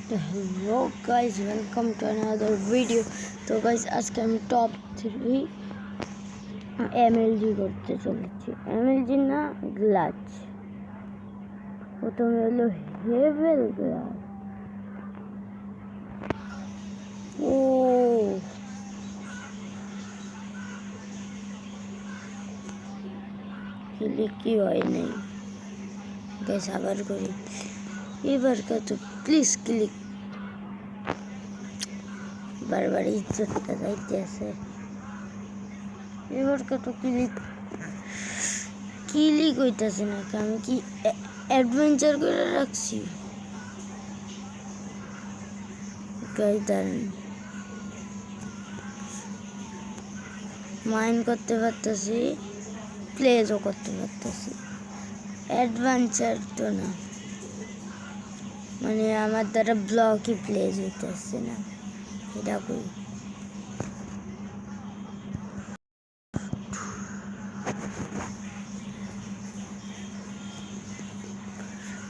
Hello guys, welcome to another video. তো guys আজকে আমি টপ 3 এমএলজি করতে চলেছি। এমএলজি না গ্লাচ। প্রথমে হলো হেভেল গ্লাচ। ও কি হয় নাই গাইস, আবার করি। এবার কত প্লিজ ক্লিক, বারবার ইজ্জতটা যাইতে আছে। এবার কত ক্লিক হইতেছে না, আমি কি অ্যাডভেঞ্চার করে রাখছি? মাইন্ড করতে পারতেছি, প্লেজও করতে পারতেছি। অ্যাডভেঞ্চার তো না, মানে আমার দ্বারা ব্লকই প্লেজ হইতেছে না। এটা কই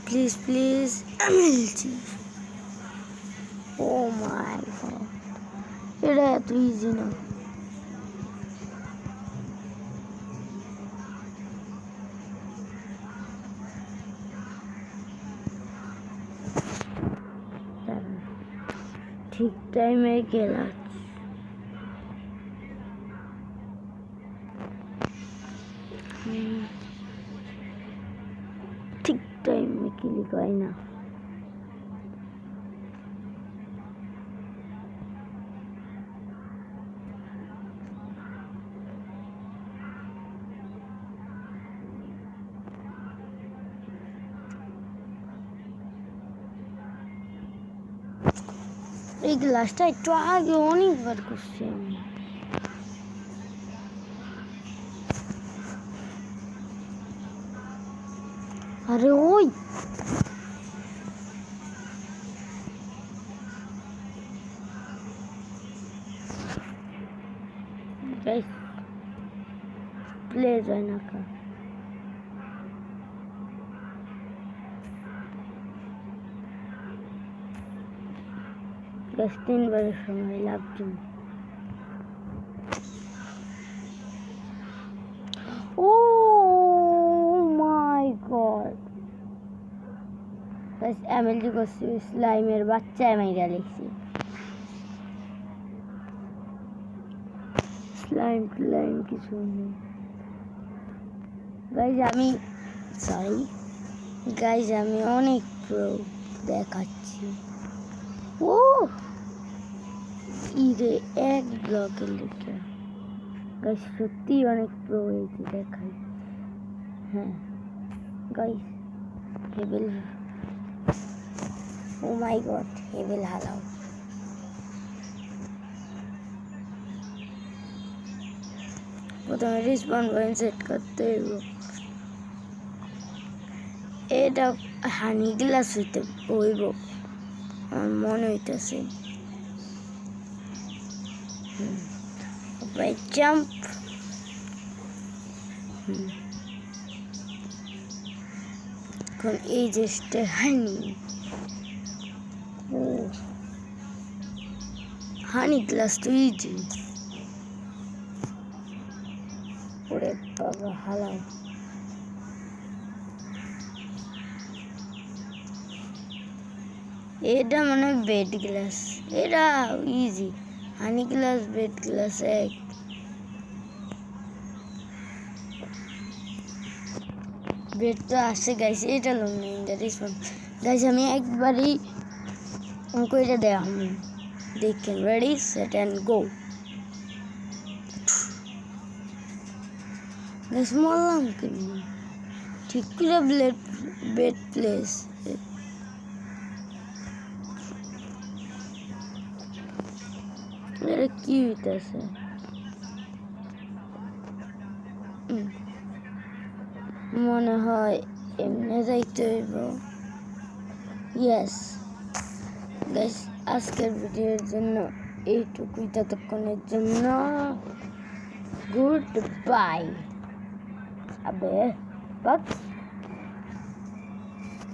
please please MLG. Oh my God, এটা এত ইজি না। ঠিক টাইমে গেলাম। ঠিক টাইমে ক্লিক হয় না। এই গ্লাসটা একটু আগে অনেকবার করছি আমি। আরে ওই প্লেজ হয় না কা গাছ 3 বারের সময় লাগছে। ও মাই গড গাছ, এমএলজি করছি, স্লাইমের বাচ্চা মাইরা লিখছি। স্লাইম কিছু নেই গাইজ। আমি অনেক প্রো দেখাচ্ছি। ও ইরে এক ব্লকের লিখে গাইজ সত্যি অনেক প্রো হয়েছে দেখাই। হ্যাঁ গাইজ, হেভেল, ও মাই গড, হেভেল হালাও। প্রথমে রিসপন পয়েন্ট সেট করতে হইব। এটা হানি গ্লাস হইতে হইব আমার মনে হইতেছে। জাম্প, এখন এই যে হানি গ্লাস তো ইজি। ওরে বাবা হালাও। এটা মানে বেড গ্লাস, এটা ইজি। হানি গ্লাস, বেড গ্লাস এক। বেড তো আসে গাইছে, এটা লোন নেই রিসপন্স গাইছে। আমি একবারই কইটা দেয়া আমি দেখেন। Ready set and go. Guys মরলাম কেমনি? ঠিক করে বেড প্লেস। এটা কি হইতেছে? মনে হয় এমনি যাইতে হইব। ইয়েস গাইস, আজকের ভিডিওর জন্য এইটুকুই। ততক্ষণের জন্য গুড বাই। আবে বাক।